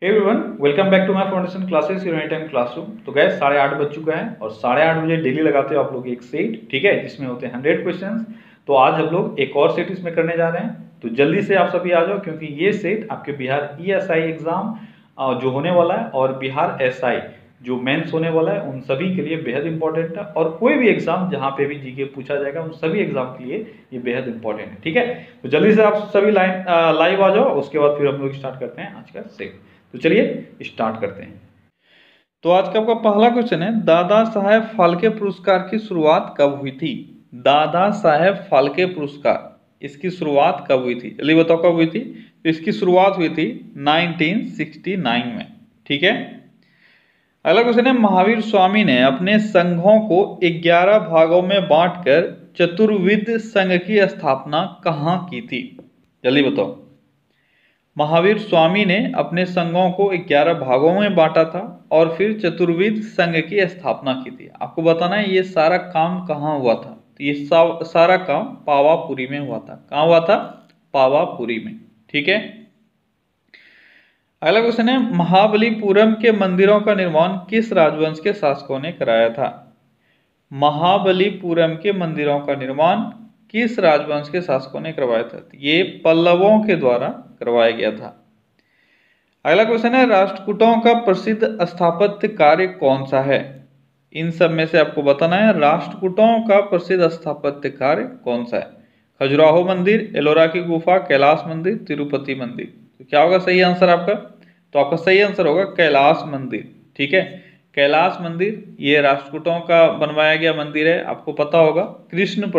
Everyone welcome back to my foundation classes your any time classroom. तो guys 8:30 बज चुका है और 8:30 बजे डेली लगाते हो आप लोग एक सेट, ठीक है, जिसमें होते हैं 100 क्वेश्चंस। तो आज हम लोग एक और सेट इसमें करने जा रहे हैं, तो जल्दी से आप सभी आ जाओ क्योंकि ये सेट आपके बिहार ईएसआई एग्जाम जो होने वाला है और बिहार एसआई जो मेंस होने वाला है उन सभी के लिए बेहद इंपॉर्टेंट है, और कोई भी एग्जाम जहाँ पे भी जीके पूछा जाएगा उन सभी एग्जाम के लिए ये बेहद इंपॉर्टेंट है, ठीक है। तो जल्दी से आप सभी लाइव आ जाओ, उसके बाद फिर हम लोग स्टार्ट करते हैं आज का सेट। तो चलिए स्टार्ट करते हैं। तो आज का आपका पहला क्वेश्चन है, दादा साहेब फाल्के पुरस्कार की शुरुआत कब हुई थी? दादा साहेब फाल्के पुरस्कार इसकी शुरुआत कब हुई थी? जल्दी बताओ कब हुई थी? तो इसकी शुरुआत हुई थी 1969 में, ठीक है। अगला क्वेश्चन है, महावीर स्वामी ने अपने संघों को 11 भागों में बांटकर चतुर्विद संघ की स्थापना कहाँ की थी? जल्दी बताओ। महावीर स्वामी ने अपने संघों को 11 भागों में बांटा था और फिर चतुर्विद संघ की स्थापना की थी। आपको बताना है ये सारा काम कहाँ हुआ था। तो ये सारा काम पावापुरी में हुआ था। कहाँ हुआ था? पावापुरी में, ठीक है। अगला क्वेश्चन है, महाबलीपुरम के मंदिरों का निर्माण किस राजवंश के शासकों ने कराया था? महाबलीपुरम के मंदिरों का निर्माण किस राजवंश के शासकों ने करवाया था? ये पल्लवों के द्वारा करवाया गया था। अगला क्वेश्चन है, राष्ट्रकूटों का प्रसिद्ध स्थापत्य कार्य कौन सा है? इन सब में से आपको बताना है राष्ट्रकूटों का प्रसिद्ध स्थापत्य कार्य कौन सा है। खजुराहो मंदिर, एलोरा की गुफा, कैलाश मंदिर, तिरुपति मंदिर। तो क्या होगा सही आंसर आपका? तो आपका सही आंसर होगा कैलाश मंदिर, ठीक है। कैलाश मंदिर ये राष्ट्रकूटों का बनवाया गया मंदिर है। आपको पता होगा कृष्ण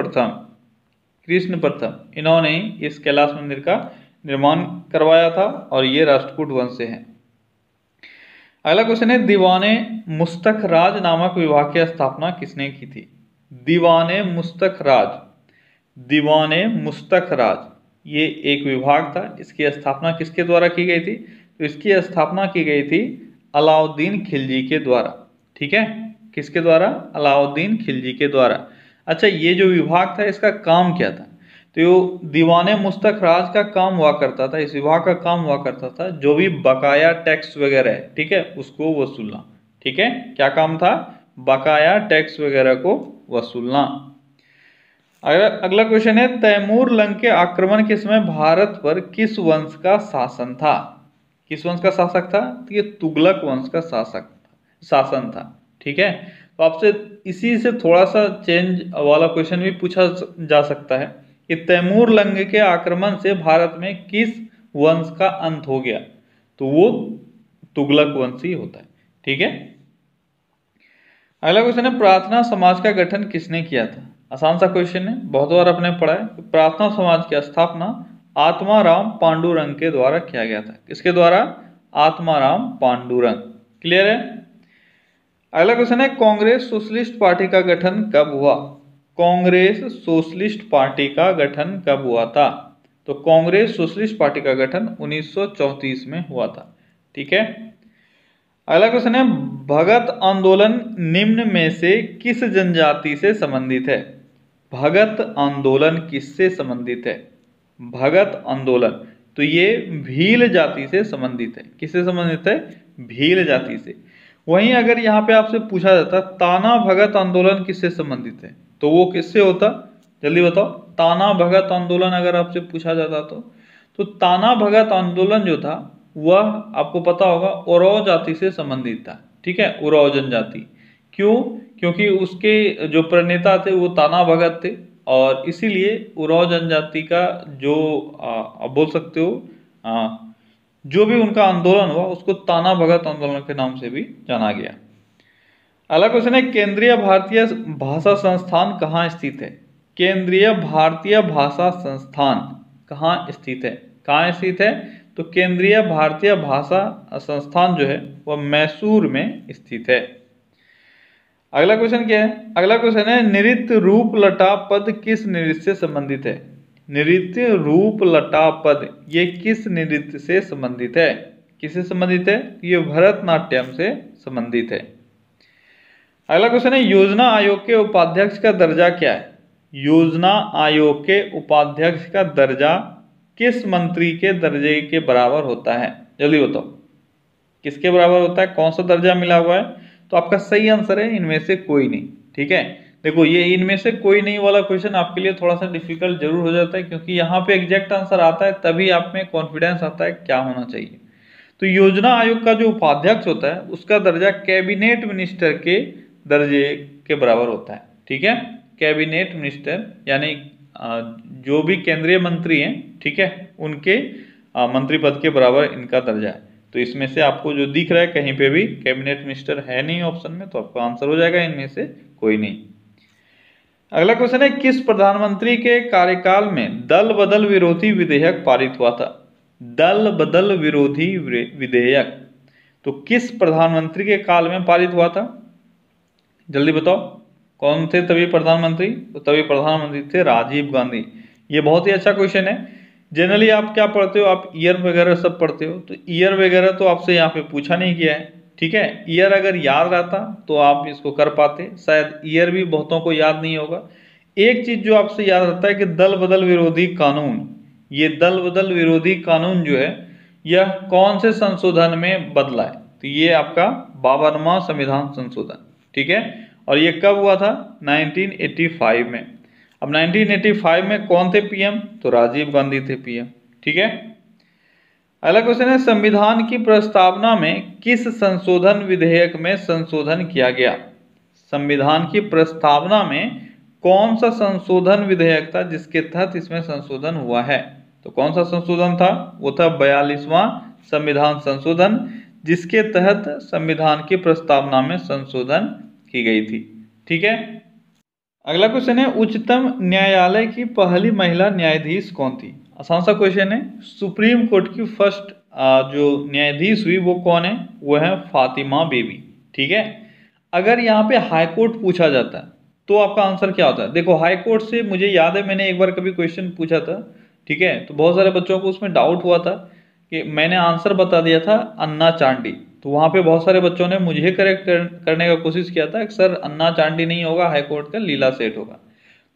प्रथम इन्होंने ही इस कैलाश मंदिर का निर्माण करवाया था और ये राष्ट्रकूट वंश से है। अगला क्वेश्चन है, दीवाने मुस्तक राज नामक विभाग की स्थापना किसने की थी? दीवाने मुस्तक राज ये एक विभाग था। इसकी स्थापना किसके द्वारा की गई थी? तो इसकी स्थापना की गई थी अलाउद्दीन खिलजी के द्वारा, ठीक है। किसके द्वारा? अलाउद्दीन खिलजी के द्वारा। अच्छा, ये जो विभाग था इसका काम क्या था? तो दीवाने मुस्तक राज का काम हुआ करता था, इस विभाग का काम हुआ करता था जो भी बकाया टैक्स वगैरह है, ठीक है, उसको वसूलना, ठीक है। क्या काम था? बकाया टैक्स वगैरह को वसूलना। अगला क्वेश्चन है, तैमूर लंग के आक्रमण के समय भारत पर किस वंश का शासन था? किस वंश का शासक था? तो ये तुगलक वंश का शासन था, ठीक है। तो आपसे इसी से थोड़ा सा चेंज वाला क्वेश्चन भी पूछा जा सकता है कि तैमूर लंग के आक्रमण से भारत में किस वंश का अंत हो गया? तो वो तुगलक वंश ही होता है, ठीक है। अगला क्वेश्चन है, प्रार्थना समाज का गठन किसने किया था? आसान सा क्वेश्चन है, बहुत बार आपने पढ़ा है। प्रार्थना समाज की स्थापना आत्माराम पांडुरंग के द्वारा किया गया था। किसके द्वारा? आत्माराम पांडुरंग। क्लियर है? अगला क्वेश्चन है, कांग्रेस सोशलिस्ट पार्टी का गठन कब हुआ? कांग्रेस सोशलिस्ट पार्टी का गठन कब हुआ था? तो कांग्रेस सोशलिस्ट पार्टी का गठन 1934 में हुआ था, ठीक है। अगला क्वेश्चन है, भगत आंदोलन निम्न में से किस जनजाति से संबंधित है? भगत आंदोलन किससे संबंधित है? भगत आंदोलन तो ये भील जाति से संबंधित है। किससे संबंधित है? भील जाति से। वहीं अगर यहाँ पे आपसे पूछा जाता ताना भगत आंदोलन किससे संबंधित है, तो वो किससे होता? जल्दी बताओ। ताना भगत आंदोलन अगर आपसे पूछा जाता तो ताना भगत आंदोलन जो था वह आपको पता होगा उरांव जाति से संबंधित था, ठीक है, उरांव जनजाति। क्यों? क्योंकि उसके जो प्रणेता थे वो ताना भगत थे और इसीलिए उरांव जनजाति का जो आप बोल सकते हो जो भी उनका आंदोलन हुआ उसको ताना भगत आंदोलन के नाम से भी जाना गया। अगला क्वेश्चन है, केंद्रीय भारतीय भाषा संस्थान कहाँ स्थित है? केंद्रीय भारतीय भाषा संस्थान कहाँ स्थित है? कहाँ स्थित है? तो केंद्रीय भारतीय भाषा संस्थान जो है वह मैसूर में स्थित है। अगला क्वेश्चन क्या है? अगला क्वेश्चन है, नृत्य रूप लटा पद किस नृत्य से संबंधित है? नृत्य रूप लटा पद ये किस नृत्य से संबंधित है? किससे संबंधित है? ये भरतनाट्यम से संबंधित है। अगला क्वेश्चन है, योजना आयोग के उपाध्यक्ष का दर्जा क्या है? योजना आयोग के उपाध्यक्ष का दर्जा किस मंत्री के दर्जे के बराबर होता है? जल्दी बताओ। किसके बराबर होता है, कौन सा दर्जा मिला हुआ है? तो आपका सही आंसर है इनमें से कोई नहीं। ठीक है, देखो ये इनमें से कोई नहीं वाला क्वेश्चन आपके लिए थोड़ा सा डिफिकल्ट जरूर हो जाता है, क्योंकि यहाँ पे एग्जैक्ट आंसर आता है तभी आप में कॉन्फिडेंस आता है क्या होना चाहिए। तो योजना आयोग का जो उपाध्यक्ष होता है उसका दर्जा कैबिनेट मिनिस्टर के दर्जे के बराबर होता है। ठीक है, कैबिनेट मिनिस्टर यानी जो भी केंद्रीय मंत्री हैं, ठीक है, उनके मंत्री पद के बराबर इनका दर्जा है। तो इसमें से आपको जो दिख रहा है कहीं पे भी कैबिनेट मिनिस्टर है नहीं ऑप्शन में, तो आपका आंसर हो जाएगा इनमें से कोई नहीं। अगला क्वेश्चन है, किस प्रधानमंत्री के कार्यकाल में दल बदल विरोधी विधेयक पारित हुआ था? दल बदल विरोधी विधेयक तो किस प्रधानमंत्री के काल में पारित हुआ था? जल्दी बताओ, कौन थे तभी प्रधानमंत्री? तो तभी प्रधानमंत्री थे राजीव गांधी। ये बहुत ही अच्छा क्वेश्चन है। जनरली आप क्या पढ़ते हो, आप ईयर वगैरह सब पढ़ते हो, तो ईयर वगैरह तो आपसे यहाँ पे पूछा नहीं गया है। ठीक है, ईयर अगर याद रहता तो आप इसको कर पाते, शायद ईयर भी बहुतों को याद नहीं होगा। एक चीज जो आपसे याद रहता है कि दल बदल विरोधी कानून, ये दल बदल विरोधी कानून जो है यह कौन से संशोधन में बदला है? तो ये आपका 52वां संविधान संशोधन। ठीक है, और ये कब हुआ था? 1985 में। अब 1985 में कौन थे पीएम? तो राजीव गांधी थे पीएम। ठीक है, अगला क्वेश्चन है, संविधान की प्रस्तावना में किस संशोधन विधेयक में संशोधन किया गया? संविधान की प्रस्तावना में कौन सा संशोधन विधेयक था जिसके तहत इसमें संशोधन हुआ है? तो कौन सा संशोधन था? वो था 42वां संविधान संशोधन, जिसके तहत संविधान की प्रस्तावना में संशोधन की गई थी। ठीक है, अगला क्वेश्चन है, उच्चतम न्यायालय की पहली महिला न्यायाधीश कौन थी? आसान सा क्वेश्चन है। सुप्रीम कोर्ट की फर्स्ट जो न्यायाधीश हुई वो कौन है? वो है फातिमा बीबी। ठीक है, अगर यहाँ पे हाई कोर्ट पूछा जाता है तो आपका आंसर क्या होता है? देखो हाई कोर्ट से मुझे याद है मैंने एक बार कभी क्वेश्चन पूछा था, ठीक है, तो बहुत सारे बच्चों को उसमें डाउट हुआ था कि मैंने आंसर बता दिया था अन्ना चांडी, तो वहां पे बहुत सारे बच्चों ने मुझे करेक्ट करने का कोशिश किया था कि सर अन्ना चांडी नहीं होगा, हाई कोर्ट का लीला सेठ होगा।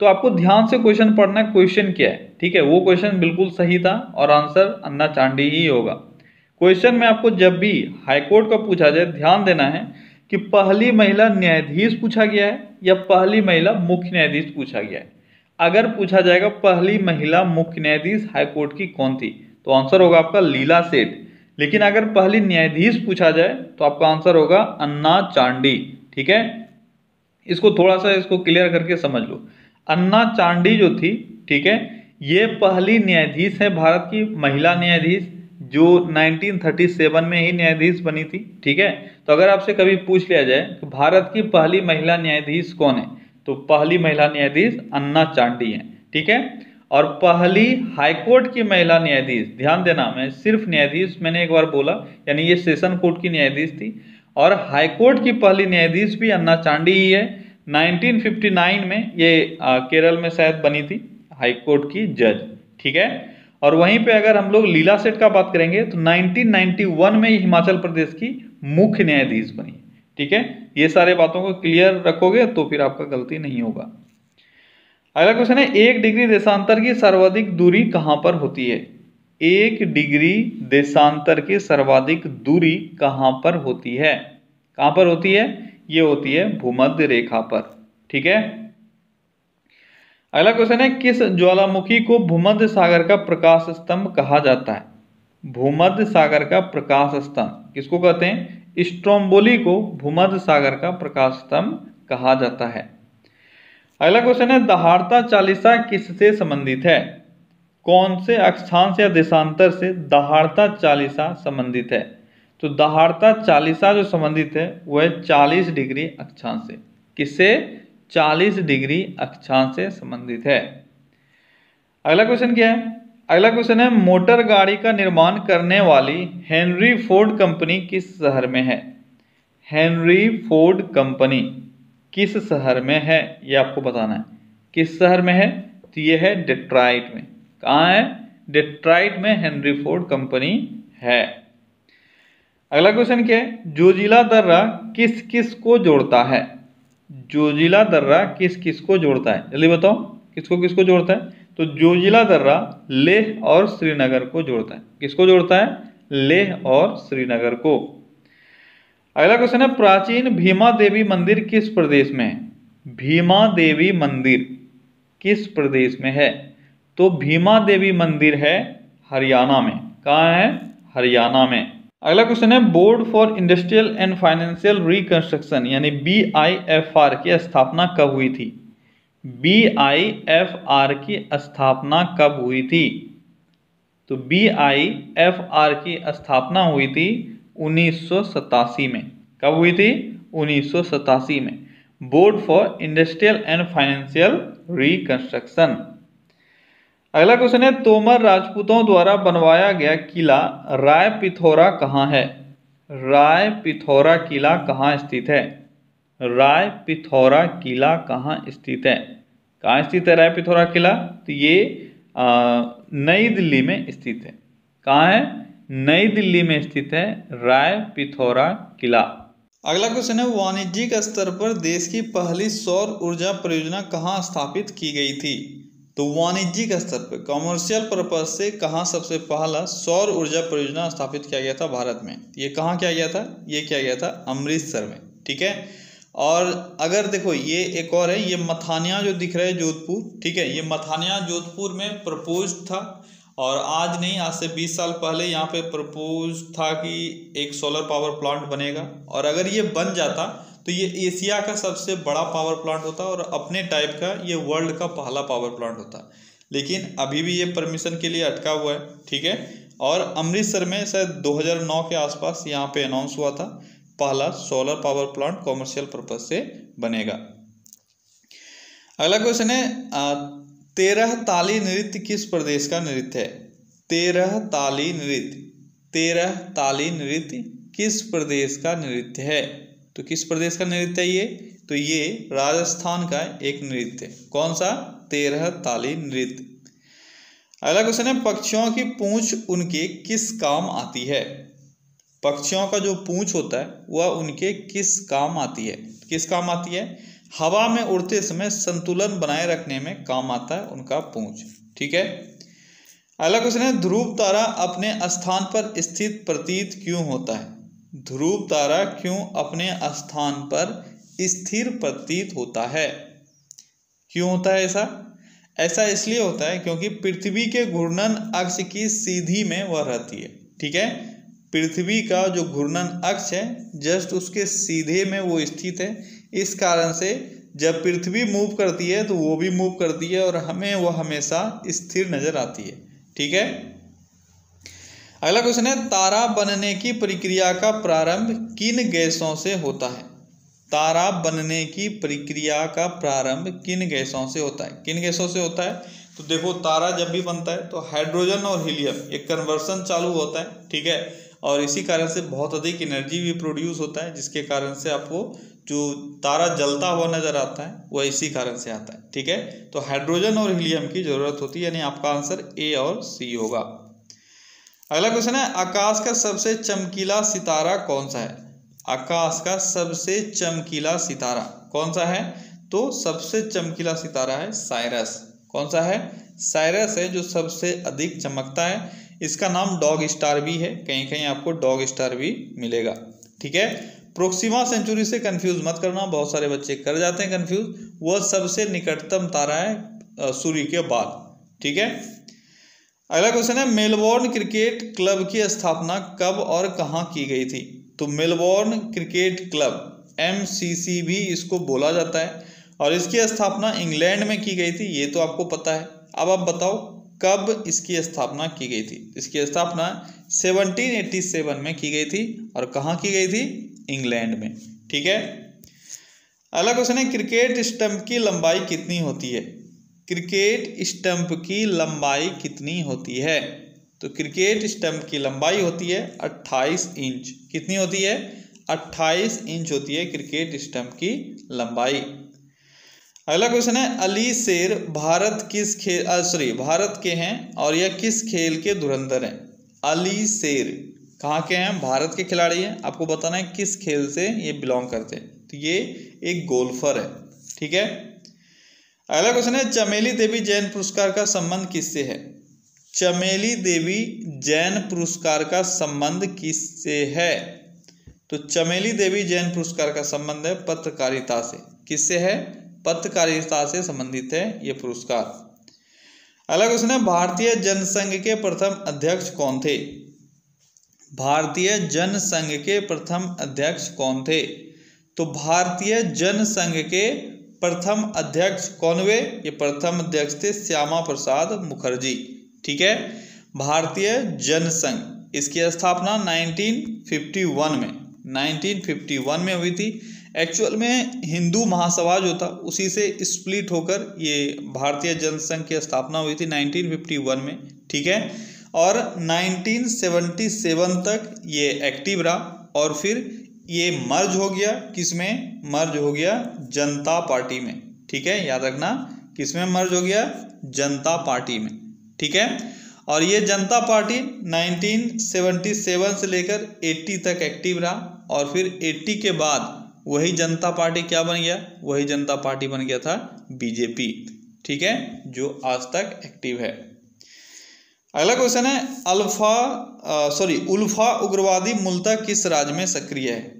तो आपको ध्यान से क्वेश्चन पढ़ना है, क्वेश्चन क्या है। ठीक है, वो क्वेश्चन बिल्कुल सही था और आंसर अन्ना चांडी ही होगा। क्वेश्चन में आपको जब भी हाई कोर्ट का पूछा जाए ध्यान देना है कि पहली महिला न्यायाधीश पूछा गया है या पहली महिला मुख्य न्यायाधीश पूछा गया है। अगर पूछा जाएगा पहली महिला मुख्य न्यायाधीश हाई कोर्ट की कौन थी, तो आंसर होगा आपका लीला सेठ। लेकिन अगर पहली न्यायाधीश पूछा जाए तो आपका आंसर होगा अन्ना चांडी। ठीक है, इसको थोड़ा सा इसको क्लियर करके समझ लो। अन्ना चांडी जो थी, ठीक है, ये पहली न्यायाधीश है भारत की, महिला न्यायाधीश, जो 1937 में ही न्यायाधीश बनी थी। ठीक है, तो अगर आपसे कभी पूछ लिया जाए कि भारत की पहली महिला न्यायाधीश कौन है, तो पहली महिला न्यायाधीश अन्ना चांडी है। ठीक है, और पहली हाईकोर्ट की महिला न्यायाधीश, ध्यान देना मैं सिर्फ न्यायाधीश मैंने एक बार बोला, यानी ये सेशन कोर्ट की न्यायाधीश थी, और हाईकोर्ट की पहली न्यायाधीश भी अन्ना चांडी ही है। 1959 में ये केरल में शायद बनी थी हाईकोर्ट की जज। ठीक है, और वहीं पे अगर हम लोग लीला सेठ का बात करेंगे तो 1991 में हिमाचल प्रदेश की मुख्य न्यायाधीश बनी। ठीक है, ये सारे बातों को क्लियर रखोगे तो फिर आपका गलती नहीं होगा। अगला क्वेश्चन है, 1 डिग्री देशांतर की सर्वाधिक दूरी कहां पर होती है? 1 डिग्री देशांतर की सर्वाधिक दूरी कहां पर होती है? कहां पर होती है? ये होती है भूमध्य रेखा पर। ठीक है, अगला क्वेश्चन है, किस ज्वालामुखी को भूमध्य सागर का प्रकाश स्तंभ कहा जाता है? भूमध्य सागर का प्रकाश स्तंभ किसको कहते हैं? स्ट्रोम्बोली को भूमध्य सागर का प्रकाश स्तंभ कहा जाता है। अगला क्वेश्चन है, दहाड़ता चालीसा किससे संबंधित है? कौन से अक्षांश या देशांतर से दहाड़ता चालीसा संबंधित है? तो दहाड़ता चालीसा जो संबंधित है वह 40 डिग्री अक्षांश से। किससे? 40 डिग्री अक्षांश से संबंधित है। अगला क्वेश्चन क्या है? अगला क्वेश्चन है, मोटर गाड़ी का निर्माण करने वाली हेनरी फोर्ड कंपनी किस शहर में है? हेनरी फोर्ड कंपनी किस शहर में है, ये आपको बताना है। किस शहर में है? तो ये है डेट्रॉइट में। कहाँ है? डेट्रॉइट में हेनरी फोर्ड कंपनी है। अगला क्वेश्चन क्या है, जोजिला दर्रा किस किस को जोड़ता है? जोजिला दर्रा किस किस को जोड़ता है? जल्दी बताओ, किसको किसको जोड़ता है? तो जोजिला दर्रा लेह और श्रीनगर को जोड़ता है। किसको जोड़ता है? लेह और श्रीनगर को। अगला क्वेश्चन है, प्राचीन भीमा देवी मंदिर किस प्रदेश में है? भीमा देवी मंदिर किस प्रदेश में है? तो भीमा देवी मंदिर है हरियाणा में। कहाँ है? हरियाणा में। अगला क्वेश्चन है, board for industrial and financial reconstruction यानी BIFR की स्थापना कब हुई थी? BIFR की स्थापना कब हुई थी? तो BIFR की स्थापना हुई थी 1987 में। कब हुई थी? 1987 में। Board for industrial and financial reconstruction. अगला क्वेश्चन है, तोमर राजपूतों द्वारा बनवाया गया किला राय पिथौरा कहाँ है? राय पिथौरा किला कहाँ स्थित है? राय पिथौरा किला कहाँ स्थित है? कहाँ स्थित है राय पिथौरा किला? तो ये नई दिल्ली में स्थित है। कहाँ है? नई दिल्ली में स्थित है राय पिथौरा किला। अगला क्वेश्चन है, वाणिज्यिक स्तर पर देश की पहली सौर ऊर्जा परियोजना कहाँ स्थापित की गई थी? तो वाणिज्यिक स्तर पर कॉमर्शियल पर्पज से कहाँ सबसे पहला सौर ऊर्जा परियोजना स्थापित किया गया था भारत में? ये कहाँ किया गया था? ये किया गया था अमृतसर में। ठीक है। और अगर देखो ये एक और है, ये मथानिया जो दिख रहा है जोधपुर, ठीक है, ये मथानिया जोधपुर में प्रपोज था। और आज नहीं, आज से 20 साल पहले यहाँ पे प्रपोज था कि एक सोलर पावर प्लांट बनेगा, और अगर ये बन जाता तो ये एशिया का सबसे बड़ा पावर प्लांट होता और अपने टाइप का ये वर्ल्ड का पहला पावर प्लांट होता। लेकिन अभी भी ये परमिशन के लिए अटका हुआ है। ठीक है। और अमृतसर में शायद 2009 के आसपास यहाँ पे अनाउंस हुआ था पहला solar power plant commercial purpose से बनेगा। अगला क्वेश्चन है, 13 ताली नृत्य किस प्रदेश का नृत्य है? 13 ताली नृत्य, 13 ताली नृत्य किस प्रदेश का नृत्य है? तो किस प्रदेश का नृत्य है ये? तो ये राजस्थान का एक नृत्य है। कौन सा? 13 ताली नृत्य। अगला क्वेश्चन है, पक्षियों की पूंछ उनके किस काम आती है? पक्षियों का जो पूंछ होता है वह उनके किस काम आती है? किस काम आती है? हवा में उड़ते समय संतुलन बनाए रखने में काम आता है उनका पूंछ। ठीक है। अगला क्वेश्चन है, ध्रुव तारा अपने स्थान पर स्थित प्रतीत क्यों होता है? ध्रुव तारा क्यों अपने स्थान पर स्थिर प्रतीत होता है? क्यों होता है ऐसा? ऐसा इसलिए होता है क्योंकि पृथ्वी के घूर्णन अक्ष की सीधी में वह रहती है। ठीक है। पृथ्वी का जो घूर्णन अक्ष है जस्ट उसके सीधे में वो स्थित है। इस कारण से जब पृथ्वी मूव करती है तो वो भी मूव करती है और हमें वो हमेशा स्थिर नजर आती है। ठीक है। अगला क्वेश्चन है, तारा बनने की प्रक्रिया का प्रारंभ किन गैसों से होता है? तारा बनने की प्रक्रिया का प्रारंभ किन गैसों से होता है? किन गैसों से होता है? तो देखो, तारा जब भी बनता है तो हाइड्रोजन और हीलियम एक कन्वर्सन चालू होता है। ठीक है। और इसी कारण से बहुत अधिक एनर्जी भी प्रोड्यूस होता है, जिसके कारण से आपको जो तारा जलता हुआ नजर आता है वह इसी कारण से आता है। ठीक है। तो हाइड्रोजन और हीलियम की जरूरत होती है, यानी आपका आंसर ए और सी होगा। अगला क्वेश्चन है, आकाश का सबसे चमकीला सितारा कौन सा है? आकाश का सबसे चमकीला सितारा कौन सा है? तो सबसे चमकीला सितारा है साइरस। कौन सा है? साइरस है जो सबसे अधिक चमकता है। इसका नाम डॉग स्टार भी है, कहीं कहीं आपको डॉग स्टार भी मिलेगा। ठीक है। प्रोक्सिमा सेंचुरी से कंफ्यूज मत करना, बहुत सारे बच्चे कर जाते हैं कंफ्यूज। वह सबसे निकटतम तारा है सूर्य के बाद। ठीक है। अगला क्वेश्चन है, मेलबोर्न क्रिकेट क्लब की स्थापना कब और कहाँ की गई थी? तो मेलबोर्न क्रिकेट क्लब MCC भी इसको बोला जाता है, और इसकी स्थापना इंग्लैंड में की गई थी, ये तो आपको पता है। अब आप बताओ कब इसकी स्थापना की गई थी? इसकी स्थापना 1787 में की गई थी, और कहाँ की गई थी? इंग्लैंड में। ठीक है। अगला क्वेश्चन है, क्रिकेट स्टंप की लंबाई कितनी होती है? क्रिकेट स्टंप की लंबाई कितनी होती है? तो क्रिकेट स्टंप की लंबाई होती है 28 इंच। कितनी होती है? 28 इंच होती है क्रिकेट स्टंप की लंबाई। अगला क्वेश्चन है, अली शेर भारत किस खेल भारत के हैं और यह किस खेल के धुरंधर हैं? अली शेर कहाँ के हैं? भारत के खिलाड़ी हैं। आपको बताना है किस खेल से ये बिलोंग करते हैं। तो ये एक गोल्फर है। ठीक है। अगला क्वेश्चन है, चमेली देवी जैन पुरस्कार का संबंध किससे है? चमेली देवी जैन पुरस्कार का संबंध किससे है? तो चमेली देवी जैन पुरस्कार का संबंध है पत्रकारिता से। किससे है? पत्रकारिता से संबंधित है ये पुरस्कार। अगला क्वेश्चन है, भारतीय जनसंघ के प्रथम अध्यक्ष कौन थे? भारतीय जनसंघ के प्रथम अध्यक्ष कौन थे? तो भारतीय जनसंघ के प्रथम अध्यक्ष कौन हुए? ये प्रथम अध्यक्ष थे श्यामा प्रसाद मुखर्जी। ठीक है, भारतीय जनसंघ, इसकी स्थापना 1951 में हुई थी। एक्चुअल में हिंदू महासभा जो था उसी से स्प्लिट होकर ये भारतीय जनसंघ की स्थापना हुई थी 1951 में। ठीक है, और 1977 तक ये एक्टिव रहा और फिर ये मर्ज हो गया, किसमें मर्ज हो गया? जनता पार्टी में। ठीक है, याद रखना, किसमें मर्ज हो गया? जनता पार्टी में। ठीक है, और ये जनता पार्टी 1977 से लेकर 80 तक एक्टिव रहा और फिर 80 के बाद वही जनता पार्टी क्या बन गया? वही जनता पार्टी बन गया था बीजेपी। ठीक है, जो आज तक एक्टिव है। अगला क्वेश्चन है, उल्फा उग्रवादी मूलतः किस राज्य में सक्रिय है?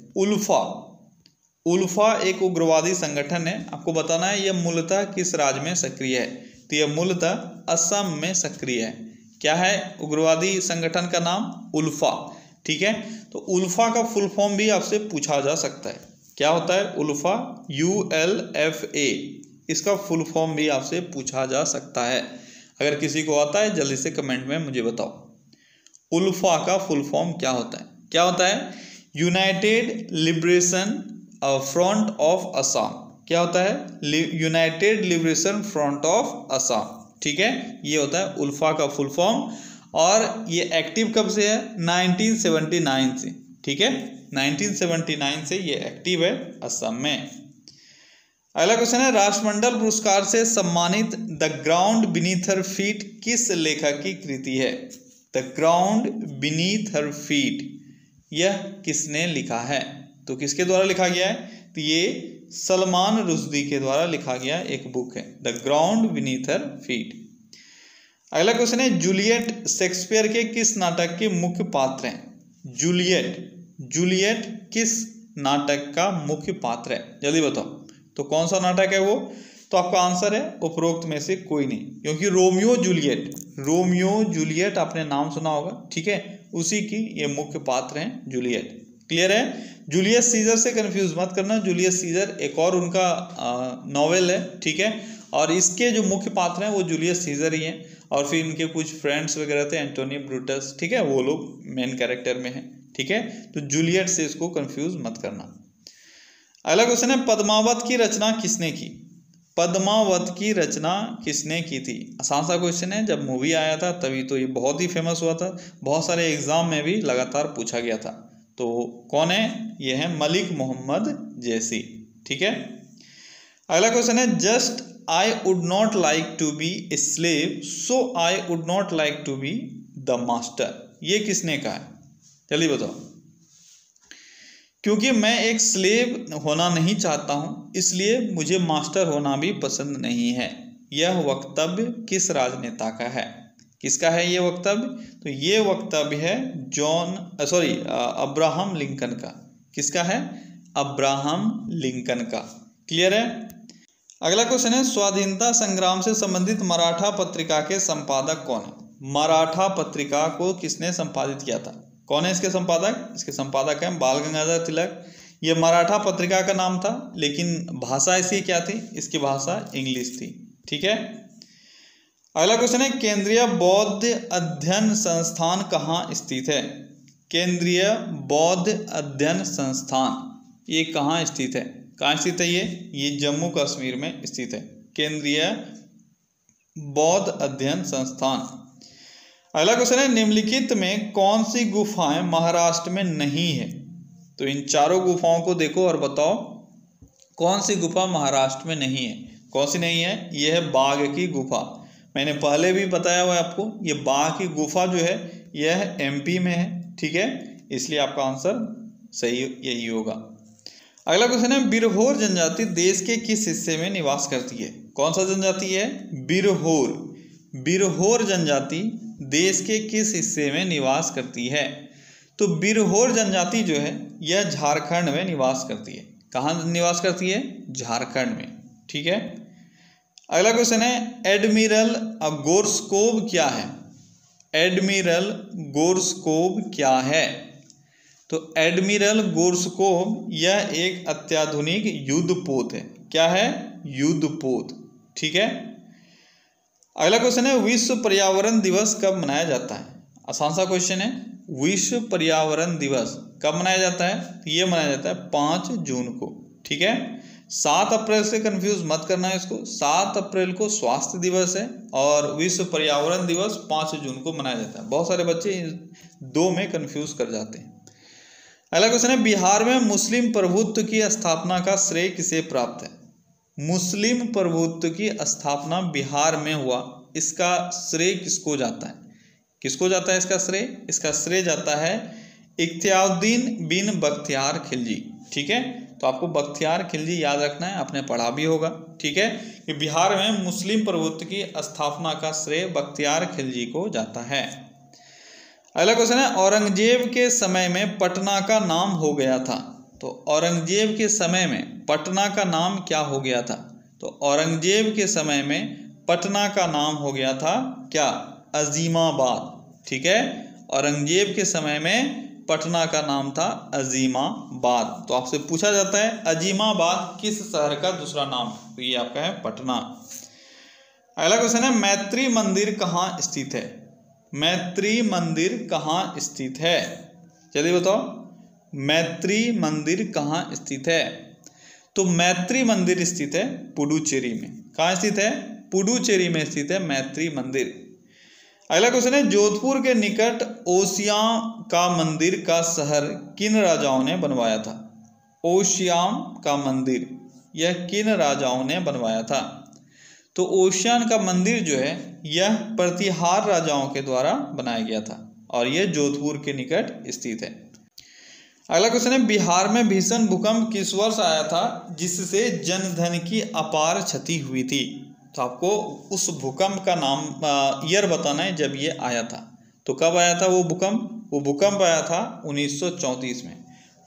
उल्फा एक उग्रवादी संगठन है, आपको बताना है यह मूलतः किस राज्य में सक्रिय है। तो यह मूलतः असम में सक्रिय है। क्या है उग्रवादी संगठन का नाम? उल्फा। ठीक है, तो उल्फा का फुल फॉर्म भी आपसे पूछा जा सकता है। क्या होता है उल्फा? ULFA, इसका फुल फॉर्म भी आपसे पूछा जा सकता है। अगर किसी को आता है जल्दी से कमेंट में मुझे बताओ उल्फा का फुल फॉर्म क्या होता है। क्या होता है? United liberation front of Assam. क्या होता है? United liberation front of Assam. ठीक है, ये होता है उल्फा का फुल फॉर्म और ये एक्टिव कब से है? 1979 से। ठीक है, 1979 से ये एक्टिव है असम में। अगला क्वेश्चन है, राष्ट्रमंडल पुरस्कार से सम्मानित the ground beneath her feet किस लेखक की कृति है? The ground beneath her feet, यह किसने लिखा है? तो किसके द्वारा लिखा गया है? तो ये सलमान रुश्दी के द्वारा लिखा गया एक बुक है, the ground beneath her feet. अगला क्वेश्चन है, जूलियट शेक्सपियर के किस नाटक के मुख्य पात्र हैं? जूलियट किस नाटक का मुख्य पात्र है? जल्दी बताओ, तो कौन सा नाटक है वो? तो आपका आंसर है उपरोक्त में से कोई नहीं, क्योंकि रोमियो जूलियट आपने नाम सुना होगा। ठीक है, उसी की ये मुख्य पात्र हैं जूलियट। क्लियर है? जूलियस सीजर से कंफ्यूज मत करना, जूलियस सीजर एक और उनका नॉवेल है। ठीक है, और इसके जो मुख्य पात्र हैं वो जूलियस सीजर ही हैं और फिर इनके कुछ फ्रेंड्स वगैरह थे, एंटोनी ब्रूटस। ठीक है, वो लोग मेन कैरेक्टर में हैं। ठीक है, तो जूलियट से इसको कंफ्यूज मत करना। अगला क्वेश्चन है, पद्मावत की रचना किसने की? पद्मावत की रचना किसने की थी? आसान सा क्वेश्चन है, जब मूवी आया था तभी तो ये बहुत ही फेमस हुआ था, बहुत सारे एग्जाम में भी लगातार पूछा गया था। तो कौन है? ये है मलिक मोहम्मद जैसी। ठीक है, अगला क्वेश्चन है, just I would not like to be a slave so I would not like to be the master, ये किसने कहा है? जल्दी बताओ। क्योंकि मैं एक स्लेव होना नहीं चाहता हूं इसलिए मुझे मास्टर होना भी पसंद नहीं है। यह वक्तव्य किस राजनेता का है? किसका है ये वक्तव्य? तो ये वक्तव्य है अब्राहम लिंकन का। किसका है? अब्राहम लिंकन का। क्लियर है? अगला क्वेश्चन है, स्वाधीनता संग्राम से संबंधित मराठा पत्रिका के संपादक कौन है? मराठा पत्रिका को किसने संपादित किया था? कौन है इसके संपादक? इसके संपादक हैं बाल गंगाधर तिलक। ये मराठा पत्रिका का नाम था, लेकिन भाषा इसकी क्या थी? इसकी भाषा इंग्लिश थी। ठीक है, अगला क्वेश्चन है, केंद्रीय बौद्ध अध्ययन संस्थान कहाँ स्थित है? केंद्रीय बौद्ध अध्ययन संस्थान ये कहाँ स्थित है? कहाँ स्थित है ये जम्मू कश्मीर में स्थित है, केंद्रीय बौद्ध अध्ययन संस्थान। अगला क्वेश्चन है, निम्नलिखित में कौन सी गुफाएं महाराष्ट्र में नहीं है? तो इन चारों गुफाओं को देखो और बताओ कौन सी गुफा महाराष्ट्र में नहीं है। कौन सी नहीं है? यह है बाघ की गुफा। मैंने पहले भी बताया हुआ है आपको, ये बाघ की गुफा जो है यह MP में है। ठीक है, इसलिए आपका आंसर सही यही होगा। अगला क्वेश्चन है, बिरहोर जनजाति देश के किस हिस्से में निवास करती है? कौन सा जनजाति है? बिरहोर जनजाति देश के किस हिस्से में निवास करती है? तो बिरहोर जनजाति जो है यह झारखंड में निवास करती है। कहाँ निवास करती है? झारखंड में। ठीक है, अगला क्वेश्चन है एडमिरल गोर्स्कोव क्या है? एडमिरल गोर्स्कोव क्या है? तो एडमिरल गोर्स्कोव यह एक अत्याधुनिक युद्धपोत है। क्या है? युद्धपोत। ठीक है, अगला क्वेश्चन है विश्व पर्यावरण दिवस कब मनाया जाता है? आसान सा क्वेश्चन है। विश्व पर्यावरण दिवस कब मनाया जाता है? ये मनाया जाता है 5 जून को। ठीक है, 7 अप्रैल से कंफ्यूज मत करना है इसको। 7 अप्रैल को स्वास्थ्य दिवस है और विश्व पर्यावरण दिवस 5 जून को मनाया जाता है। बहुत सारे बच्चे दो में कंफ्यूज कर जाते हैं। अगला क्वेश्चन है बिहार में मुस्लिम प्रभुत्व की स्थापना का श्रेय किसे प्राप्त है? मुस्लिम प्रभुत्व की स्थापना बिहार में हुआ, इसका श्रेय किसको जाता है? किसको जाता है इसका श्रेय? इसका श्रेय जाता है इख्तियारुद्दीन बिन बख्तियार खिलजी। ठीक है, तो आपको बख्तियार खिलजी याद रखना है, आपने पढ़ा भी होगा। ठीक है, कि बिहार में मुस्लिम प्रभुत्व की स्थापना का श्रेय बख्तियार खिलजी को जाता है। अगला क्वेश्चन है औरंगजेब के समय में पटना का नाम हो गया था। तो औरंगजेब के समय में पटना का नाम क्या हो गया था? तो औरंगजेब के समय में पटना का नाम हो गया था क्या? अजीमाबाद। ठीक है, औरंगजेब के समय में पटना का नाम था अजीमाबाद। तो आपसे पूछा जाता है अजीमाबाद किस शहर का दूसरा नाम है? तो ये आपका है पटना। अगला क्वेश्चन है मैत्री मंदिर कहाँ स्थित है? मैत्री मंदिर कहाँ स्थित है? चलिए बताओ, मैत्री मंदिर कहाँ स्थित है? तो मैत्री मंदिर स्थित है पुडुचेरी में। कहाँ स्थित है? पुडुचेरी में स्थित है मैत्री मंदिर। अगला क्वेश्चन है जोधपुर के निकट ओसियाम का मंदिर का शहर किन राजाओं ने बनवाया था? ओसियाम का मंदिर यह किन राजाओं ने बनवाया था? तो ओसियान का मंदिर जो है यह प्रतिहार राजाओं के द्वारा बनाया गया था और यह जोधपुर के निकट स्थित है। अगला क्वेश्चन है बिहार में भीषण भूकंप किस वर्ष आया था जिससे जनधन की अपार क्षति हुई थी? तो आपको उस भूकंप का नाम ईयर बताना है जब ये आया था। तो कब आया था वो भूकंप? वो भूकंप आया था 1934 में।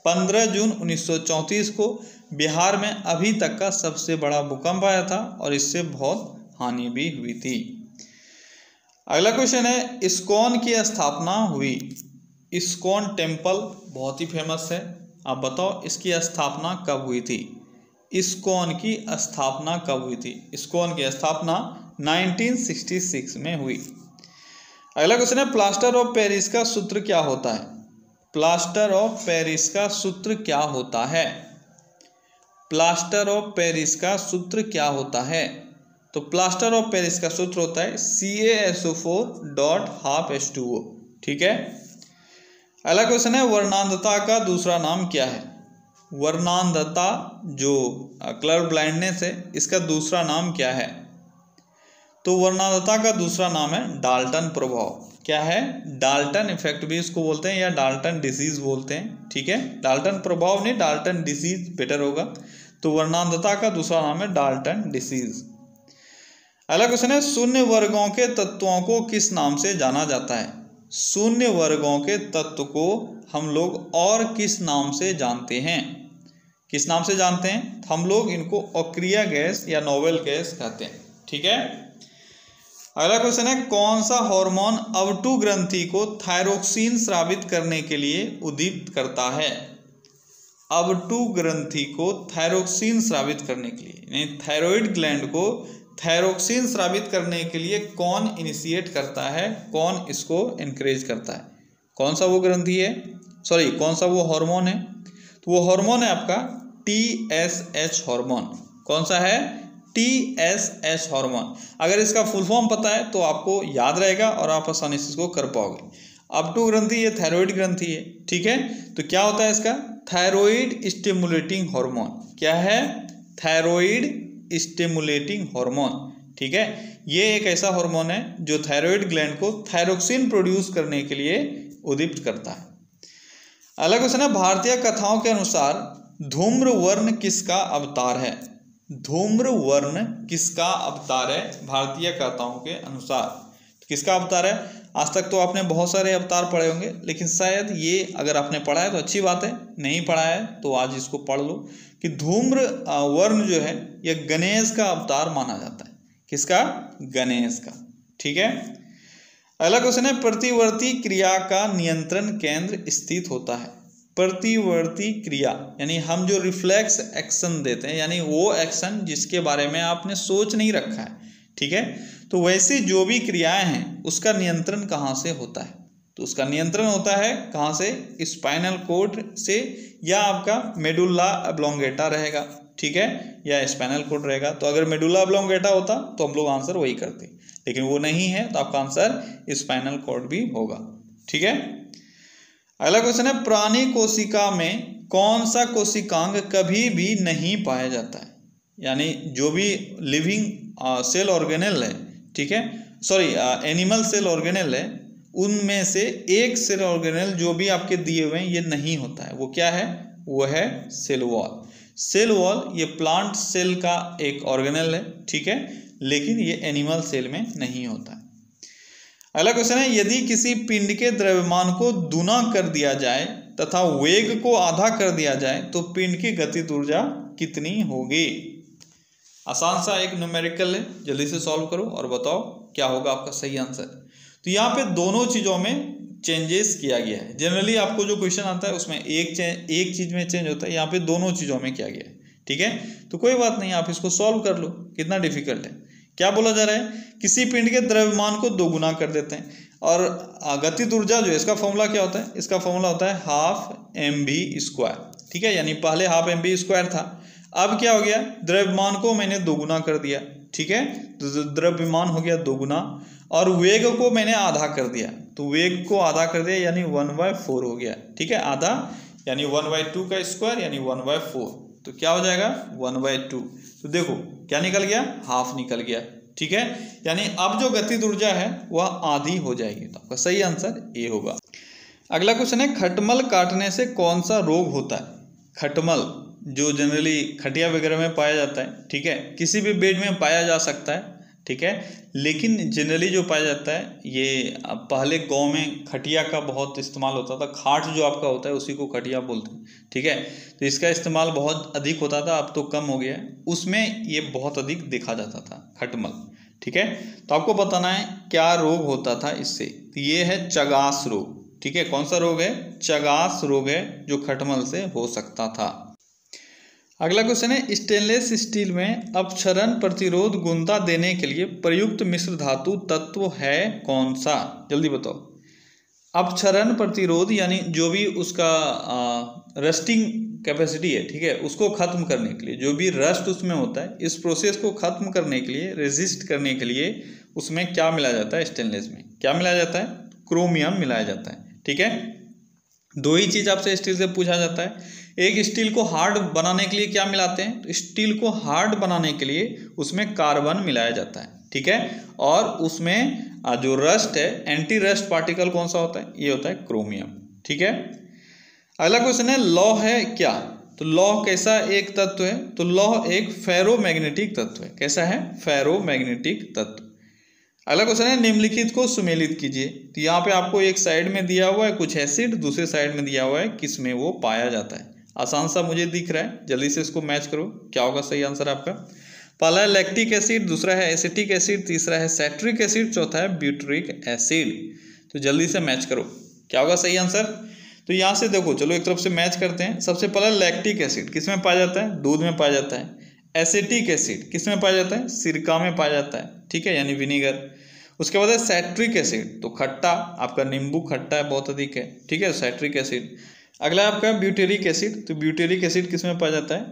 15 जून 1934 को बिहार में अभी तक का सबसे बड़ा भूकंप आया था और इससे बहुत हानि भी हुई थी। अगला क्वेश्चन है इस्कॉन की स्थापना हुई। इस्कॉन टेम्पल बहुत ही फेमस है, आप बताओ इसकी स्थापना कब हुई थी? इस्कॉन की स्थापना कब हुई थी? इस्कॉन की स्थापना 1966 में हुई। अगला क्वेश्चन है प्लास्टर ऑफ पेरिस का सूत्र क्या होता है? प्लास्टर ऑफ पेरिस का सूत्र क्या होता है? प्लास्टर ऑफ पेरिस का सूत्र क्या होता है? तो प्लास्टर ऑफ पेरिस का सूत्र होता है CaSO4.12H2O। ठीक है, अगला क्वेश्चन है वर्णांधता का दूसरा नाम क्या है? वर्णांधता जो कलर ब्लाइंडनेस है इसका दूसरा नाम क्या है? तो वर्णांधता का दूसरा नाम है डाल्टन प्रभाव। क्या है? डाल्टन इफेक्ट भी इसको बोलते हैं या डाल्टन डिसीज बोलते हैं। ठीक है, डाल्टन प्रभाव नहीं, डाल्टन डिसीज बेटर होगा। तो वर्णांधता का दूसरा नाम है डाल्टन डिसीज। अगला क्वेश्चन है शून्य वर्गों के तत्वों को किस नाम से जाना जाता है? शून्य वर्गों के तत्व को हम लोग और किस नाम से जानते हैं? किस नाम से जानते हैं? हम लोग इनको अक्रिय गैस या नोवेल गैस कहते हैं। ठीक है, अगला क्वेश्चन है कौन सा हार्मोन अवटु ग्रंथि को थायरोक्सिन स्रावित करने के लिए उद्दीपित करता है? अवटु ग्रंथि को थायरोक्सिन स्रावित करने के लिए, यानी थायराइड ग्लैंड को थायरोक्सिन स्रावित करने के लिए कौन इनिशिएट करता है, कौन इसको एनकरेज करता है? कौन सा वो ग्रंथि है, सॉरी कौन सा वो हार्मोन है? तो वो हार्मोन है आपका TSH हार्मोन। कौन सा है? TSH hormone. अगर इसका फुल फॉर्म पता है तो आपको याद रहेगा और आप आसानी से इसको कर पाओगे। अवटु ग्रंथि ये थायराइड ग्रंथि है। ठीक है, तो क्या होता है इसका? Thyroid stimulating hormone. क्या है? Thyroid stimulating hormone. ठीक है, ये एक ऐसा हार्मोन है जो थायराइड ग्लैंड को थायरोक्सिन प्रोड्यूस करने के लिए उद्दीपित करता है। अगला क्वेश्चन है भारतीय कथाओं के अनुसार धूम्र वर्ण किसका अवतार है? धूम्र वर्ण किसका अवतार है भारतीय कथाओं के अनुसार? किसका अवतार है? आज तक तो आपने बहुत सारे अवतार पढ़े होंगे, लेकिन शायद ये अगर आपने पढ़ा है तो अच्छी बात है, नहीं पढ़ा है तो आज इसको पढ़ लो कि धूम्र वर्ण जो है यह गणेश का अवतार माना जाता है। किसका? गणेश का। ठीक है। अगला क्वेश्चन है, प्रतिवर्ती क्रिया का नियंत्रण केंद्र स्थित होता है। प्रतिवर्ती क्रिया यानी हम जो रिफ्लेक्स एक्शन देते हैं, यानी वो एक्शन जिसके बारे में आपने सोच नहीं रखा है। ठीक है। तो वैसी जो भी क्रियाएं हैं उसका नियंत्रण कहाँ से होता है? तो उसका नियंत्रण होता है कहाँ से? स्पाइनल कॉर्ड से, या आपका मेडुल्ला ऑब्लोंगेटा रहेगा। ठीक है, या स्पाइनल कॉर्ड रहेगा। तो अगर मेडुल्ला ऑब्लोंगेटा होता तो हम लोग आंसर वही करते, लेकिन वो नहीं है, तो आपका आंसर स्पाइनल कॉर्ड भी होगा। ठीक है। अगला क्वेश्चन है, प्राणी कोशिका में कौन सा कोशिकांग कभी भी नहीं पाया जाता है? यानी जो भी लिविंग सेल ऑर्गेनेल है, ठीक है, सॉरी एनिमल सेल ऑर्गेनेल है, उनमें से एक सेल ऑर्गेनेल जो भी आपके दिए हुए हैं ये नहीं होता है। वो क्या है? वो है सेल वॉल। सेल वॉल ये प्लांट सेल का एक ऑर्गेनेल है। ठीक है, लेकिन ये एनिमल सेल में नहीं होता है। अगला क्वेश्चन है, यदि किसी पिंड के द्रव्यमान को दूना कर दिया जाए तथा वेग को आधा कर दिया जाए तो पिंड की गतिज ऊर्जा कितनी होगी? आसान सा एक न्यूमेरिकल है, जल्दी से सॉल्व करो और बताओ क्या होगा आपका सही आंसर। तो यहाँ पे दोनों चीज़ों में चेंजेस किया गया है। जनरली आपको जो क्वेश्चन आता है उसमें एक चीज़ में चेंज होता है, यहाँ पे दोनों चीज़ों में किया गया है। ठीक है, तो कोई बात नहीं, आप इसको सॉल्व कर लो। कितना डिफिकल्ट है? क्या बोला जा रहा है? किसी पिंड के द्रव्यमान को दोगुना कर देते हैं, और गतिज ऊर्जा जो है इसका फॉर्मूला क्या होता है? इसका फॉर्मूला होता है ½ mv²। ठीक है, यानी पहले ½ mv² था, अब क्या हो गया? द्रव्यमान को मैंने दोगुना कर दिया। ठीक है, तो द्रव्यमान हो गया दोगुना, और वेग को मैंने आधा कर दिया, तो वेग को आधा कर दिया यानी 1/4 हो गया। ठीक है, आधा यानी 1/2 का स्क्वायर यानी 1/4, तो क्या हो जाएगा? 1/2। तो देखो क्या निकल गया? हाफ निकल गया। ठीक है, यानी अब जो गतिज ऊर्जा है वह आधी हो जाएगी। तो आपका सही आंसर ए होगा। अगला क्वेश्चन है, खटमल काटने से कौन सा रोग होता है? खटमल जो जनरली खटिया वगैरह में पाया जाता है, ठीक है, किसी भी बेड में पाया जा सकता है। ठीक है, लेकिन जनरली जो पाया जाता है ये पहले गांव में खटिया का बहुत इस्तेमाल होता था। खाट जो आपका होता है उसी को खटिया बोलते हैं। ठीक है, तो इसका इस्तेमाल बहुत अधिक होता था, अब तो कम हो गया है। उसमें ये बहुत अधिक देखा जाता था, खटमल। ठीक है, तो आपको बताना है क्या रोग होता था इससे। तो ये है चगास रोग। ठीक है, कौन सा रोग है? चगास रोग है, जो खटमल से हो सकता था। अगला क्वेश्चन है, स्टेनलेस स्टील में अपक्षरण प्रतिरोध गुणता देने के लिए प्रयुक्त मिश्र धातु तत्व है कौन सा? जल्दी बताओ। अपक्षरण प्रतिरोध यानी जो भी उसका रस्टिंग कैपेसिटी है, ठीक है, उसको खत्म करने के लिए, जो भी रस्ट उसमें होता है, इस प्रोसेस को खत्म करने के लिए, रेजिस्ट करने के लिए उसमें क्या मिलाया जाता है? स्टेनलेस में क्या मिलाया जाता है? क्रोमियम मिलाया जाता है। ठीक है, दो ही चीज़ आपसे स्टील से पूछा जाता है। एक, स्टील को हार्ड बनाने के लिए क्या मिलाते हैं? तो स्टील को हार्ड बनाने के लिए उसमें कार्बन मिलाया जाता है। ठीक है, और उसमें जो रस्ट है, एंटी रस्ट पार्टिकल कौन सा होता है? ये होता है क्रोमियम। ठीक है, अगला क्वेश्चन है, लौह है क्या? तो लौह कैसा एक तत्व है? तो लौह एक फेरोमैग्नेटिक तत्व है। कैसा है? फेरोमैग्नेटिक तत्व। अगला क्वेश्चन है, निम्नलिखित को सुमेलित कीजिए। तो यहाँ पे आपको एक साइड में दिया हुआ है कुछ एसिड, दूसरे साइड में दिया हुआ है किस में वो पाया जाता है। आसान सा मुझे दिख रहा है, जल्दी से इसको मैच करो, क्या होगा सही आंसर आपका? पहला है लैक्टिक एसिड, दूसरा है एसिटिक एसिड, तीसरा है सैट्रिक एसिड, चौथा है ब्यूटरिक एसिड। तो जल्दी से मैच करो, क्या होगा सही आंसर? तो यहाँ से देखो, चलो एक तरफ से मैच करते हैं। सबसे पहला लैक्टिक एसिड किस में पाया जाता है? दूध में पाया जाता है। एसिटिक एसिड किस में पाया जाता है? सिरका में पाया जाता है। ठीक है, यानी विनीगर। उसके बाद है सैट्रिक एसिड, तो खट्टा, आपका नींबू खट्टा है, बहुत अधिक है। ठीक है, सैट्रिक एसिड। अगला आपका ब्यूटेरिक एसिड, तो ब्यूटेरिक एसिड किस में पाया जाता है?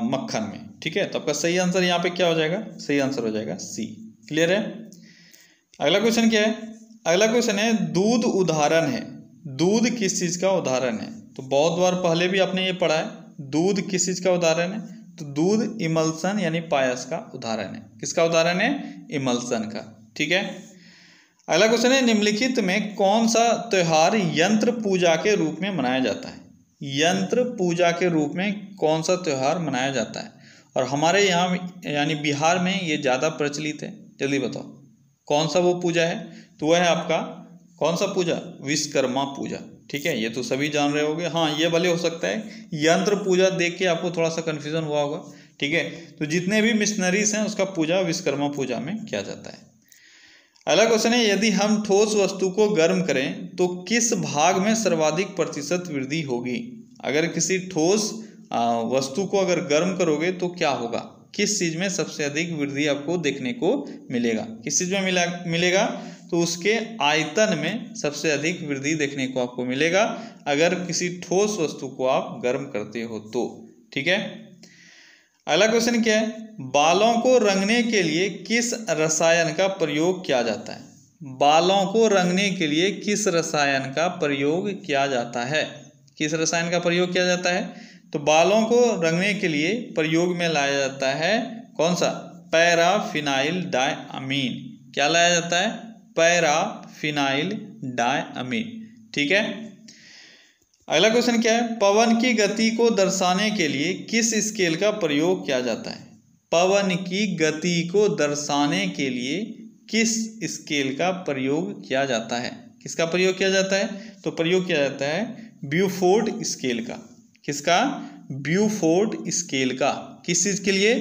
मक्खन में। ठीक है, तो आपका सही आंसर यहाँ पे क्या हो जाएगा? सही आंसर हो जाएगा सी। क्लियर है? अगला क्वेश्चन क्या है? अगला क्वेश्चन है, दूध उदाहरण है। दूध किस चीज़ का उदाहरण है? तो बहुत बार पहले भी आपने ये पढ़ा है, दूध किस चीज़ का उदाहरण है? तो दूध इमल्सन यानी पायस का उदाहरण है। किसका उदाहरण है? इमल्सन का। ठीक है, अगला क्वेश्चन है, निम्नलिखित में कौन सा त्योहार यंत्र पूजा के रूप में मनाया जाता है? यंत्र पूजा के रूप में कौन सा त्योहार मनाया जाता है? और हमारे यहाँ यानी बिहार में ये ज़्यादा प्रचलित है, जल्दी बताओ। कौन सा वो पूजा है? तो वह है आपका कौन सा पूजा? विश्वकर्मा पूजा। ठीक है, ये तो सभी जान रहे होंगे। हाँ, ये भले हो सकता है यंत्र पूजा देख के आपको थोड़ा सा कन्फ्यूजन हुआ होगा। ठीक है, तो जितने भी मिशनरीज हैं उसका पूजा विश्वकर्मा पूजा में किया जाता है। अगला क्वेश्चन है, यदि हम ठोस वस्तु को गर्म करें तो किस भाग में सर्वाधिक प्रतिशत वृद्धि होगी? अगर किसी ठोस वस्तु को अगर गर्म करोगे तो क्या होगा? किस चीज में सबसे अधिक वृद्धि आपको देखने को मिलेगा? किस चीज में मिलेगा? तो उसके आयतन में सबसे अधिक वृद्धि देखने को आपको मिलेगा अगर किसी ठोस वस्तु को आप गर्म करते हो तो। ठीक है, अगला क्वेश्चन क्या है? बालों को रंगने के लिए किस रसायन का प्रयोग किया जाता है? बालों को रंगने के लिए किस रसायन का प्रयोग किया जाता है? किस रसायन का प्रयोग किया जाता है? तो बालों को रंगने के लिए प्रयोग में लाया जाता है कौन सा? पैराफिनाइल डायअमीन। क्या लाया जाता है? पैराफिनाइल डायअमीन। ठीक है, अगला क्वेश्चन क्या है? पवन की गति को दर्शाने के लिए किस स्केल का प्रयोग किया जाता है? पवन की गति को दर्शाने के लिए किस स्केल का प्रयोग किया जाता है? किसका प्रयोग किया जाता है? तो प्रयोग किया जाता है ब्यूफोर्ड स्केल का। किसका? ब्यूफोर्ड स्केल का। किस चीज के लिए?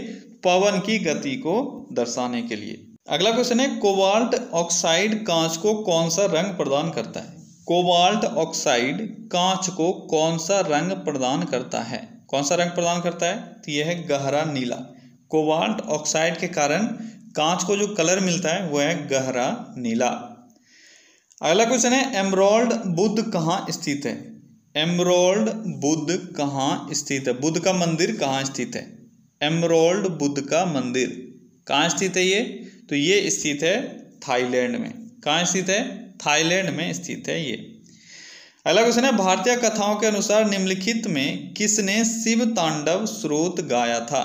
पवन की गति को दर्शाने के लिए। अगला क्वेश्चन है, कोबाल्ट ऑक्साइड कांच को कौन सा रंग प्रदान करता है? कोबाल्ट ऑक्साइड कांच को कौन सा रंग प्रदान करता है? कौन सा रंग प्रदान करता है? तो यह है गहरा नीला। कोबाल्ट ऑक्साइड के कारण कांच को जो कलर मिलता है वह है गहरा नीला। अगला क्वेश्चन है, एमरोल्ड बुद्ध कहाँ स्थित है? एमरोल्ड बुद्ध कहाँ स्थित है? बुद्ध का मंदिर कहाँ स्थित है? एमरोल्ड बुद्ध का मंदिर कहाँ स्थित है ये? तो ये स्थित है थाईलैंड में। कहाँ स्थित है? थाईलैंड में स्थित है ये। अगला क्वेश्चन है, भारतीय कथाओं के अनुसार निम्नलिखित में किसने शिव तांडव स्रोत गाया था?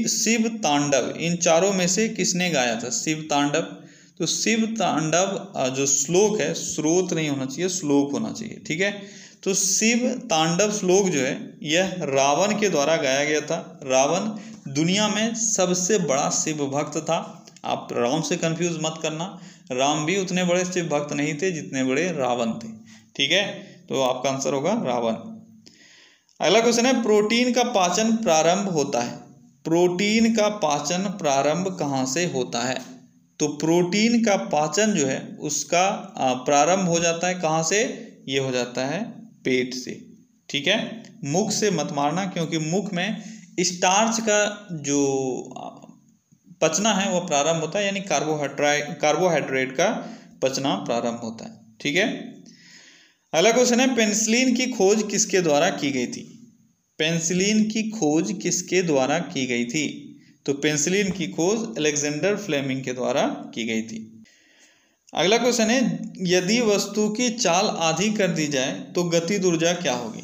शिव तांडव इन चारों में से किसने गाया था शिव तांडव? तो शिव तांडव जो श्लोक है, स्रोत नहीं होना चाहिए, श्लोक होना चाहिए। ठीक है, तो शिव तांडव श्लोक जो है यह रावण के द्वारा गाया गया था। रावण दुनिया में सबसे बड़ा शिव भक्त था। आप राम से कंफ्यूज मत करना, राम भी उतने बड़े शिव भक्त नहीं थे जितने बड़े रावण थे। ठीक है, तो आपका आंसर होगा रावण। अगला क्वेश्चन है, प्रोटीन का पाचन प्रारंभ होता है। प्रोटीन का पाचन प्रारंभ कहाँ से होता है? तो प्रोटीन का पाचन जो है उसका प्रारंभ हो जाता है कहाँ से? ये हो जाता है पेट से। ठीक है, मुख से मत मारना, क्योंकि मुख में स्टार्च का जो पचना है वो प्रारंभ होता है, यानी कार्बोहाइड्रेट का पचना प्रारंभ होता है। ठीक है, अगला क्वेश्चन है, पेनिसिलिन की खोज किसके द्वारा की गई थी? पेनिसिलिन की खोज किसके द्वारा की गई थी? तो पेनिसिलिन की खोज अलेक्जेंडर फ्लेमिंग के द्वारा की गई थी। अगला क्वेश्चन है, यदि वस्तु की चाल आधी कर दी जाए तो गतिज ऊर्जा क्या होगी?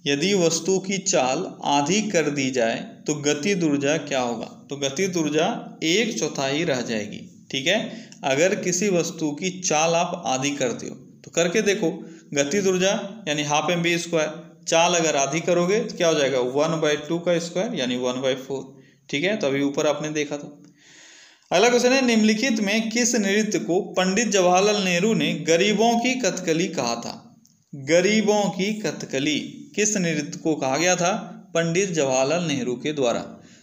यदि वस्तु की चाल आधी कर दी जाए तो गतिज ऊर्जा क्या होगा? तो गतिज ऊर्जा 1/4 रह जाएगी। ठीक है, अगर किसी वस्तु की चाल आप आधी करते हो तो करके देखो, गतिज ऊर्जा यानी हाफ mv², चाल अगर आधी करोगे तो क्या हो जाएगा? 1/2 का स्क्वायर यानी 1/4। ठीक है, तो अभी ऊपर आपने देखा था। अगला क्वेश्चन है, निम्नलिखित में किस नृत्य को पंडित जवाहरलाल नेहरू ने गरीबों की कथकली कहा था? गरीबों की कथकली किस नृत्य को कहा गया था? पंडित जवाहरलाल नेहरू के द्वारा।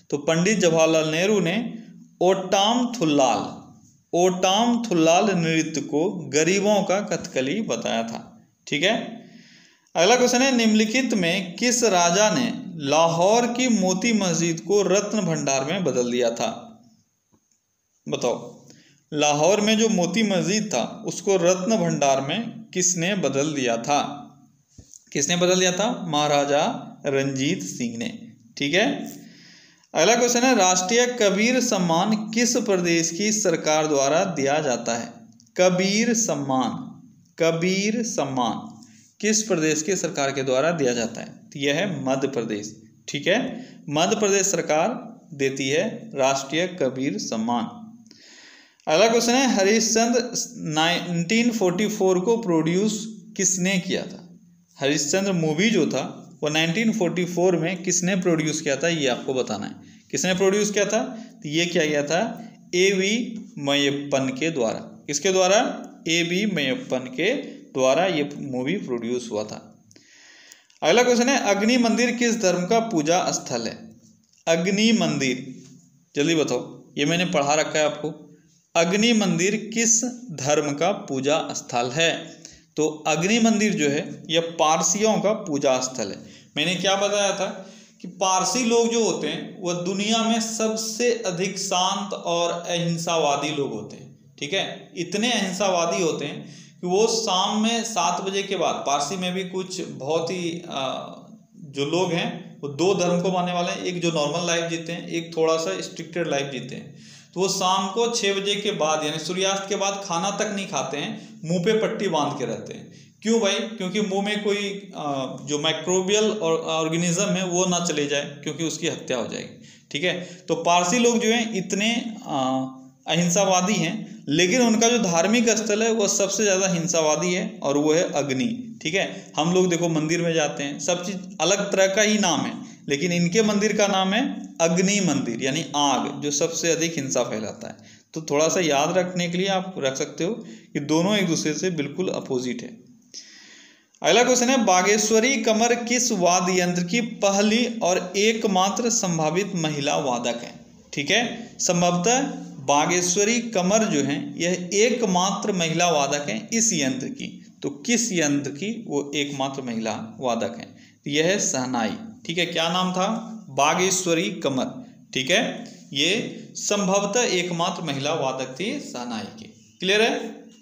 तो पंडित जवाहरलाल नेहरू ने ओटाम थुल्लाल नृत्य को गरीबों का कथकली बताया था। ठीक है, अगला क्वेश्चन है, निम्नलिखित में किस राजा ने लाहौर की मोती मस्जिद को रत्न भंडार में बदल दिया था? बताओ, लाहौर में जो मोती मस्जिद था उसको रत्न भंडार में किसने बदल दिया था? किसने बदल दिया था? महाराजा रंजीत सिंह ने। ठीक है, अगला क्वेश्चन है, राष्ट्रीय कबीर सम्मान किस प्रदेश की सरकार द्वारा दिया जाता है? कबीर सम्मान किस प्रदेश की सरकार के द्वारा दिया जाता है? तो यह है मध्य प्रदेश। ठीक है, मध्य प्रदेश सरकार देती है राष्ट्रीय कबीर सम्मान। अगला क्वेश्चन है, हरिश्चंद्र 1944 को प्रोड्यूस किसने किया था? हरिश्चंद्र मूवी जो था वो 1944 में किसने प्रोड्यूस किया था, ये आपको बताना है। किसने प्रोड्यूस किया था? तो ये किया गया था A.V. मैयप्पन के द्वारा। किसके द्वारा? A.V. मैयप्पन के द्वारा ये मूवी प्रोड्यूस हुआ था। अगला क्वेश्चन है, अग्नि मंदिर किस धर्म का पूजा स्थल है? अग्नि मंदिर, जल्दी बताओ, ये मैंने पढ़ा रखा है आपको। अग्नि मंदिर किस धर्म का पूजा स्थल है? तो अग्नि मंदिर जो है यह पारसियों का पूजा स्थल है। मैंने क्या बताया था कि पारसी लोग जो होते हैं वह दुनिया में सबसे अधिक शांत और अहिंसावादी लोग होते हैं। ठीक है, इतने अहिंसावादी होते हैं कि वो शाम में 7 बजे के बाद, पारसी में भी कुछ बहुत ही जो लोग हैं वो 2 धर्म को मानने वाले हैं, एक जो नॉर्मल लाइफ जीते हैं, एक थोड़ा सा स्ट्रिक्टेड लाइफ जीते हैं। तो वो शाम को 6 बजे के बाद यानी सूर्यास्त के बाद खाना तक नहीं खाते हैं, मुंह पे पट्टी बांध के रहते हैं। क्यों भाई? क्योंकि मुंह में कोई जो माइक्रोबियल ऑर्गेनिज्म है वो ना चले जाए, क्योंकि उसकी हत्या हो जाएगी। ठीक है, तो पारसी लोग जो हैं इतने अहिंसावादी हैं, लेकिन उनका जो धार्मिक स्थल है वो सबसे ज़्यादा हिंसावादी है और वो है अग्नि। ठीक है, हम लोग देखो मंदिर में जाते हैं, सब चीज़ अलग तरह का ही नाम है, लेकिन इनके मंदिर का नाम है अग्नि मंदिर, यानी आग, जो सबसे अधिक हिंसा फैलाता है। तो थोड़ा सा याद रखने के लिए आप रख सकते हो कि दोनों एक दूसरे से बिल्कुल अपोजिट है। अगला क्वेश्चन है, बागेश्वरी कमर किस वाद्य यंत्र की पहली और एकमात्र संभावित महिला वादक है? ठीक है, संभवतः बागेश्वरी कमर जो है यह एकमात्र महिला वादक है इस यंत्र की। तो किस यंत्र की वो एकमात्र महिला वादक है? यह है शहनाई। ठीक है, क्या नाम था? बागेश्वरी कमर। ठीक है, ये संभवतः एकमात्र महिला वादक थी शहनाई की। क्लियर है?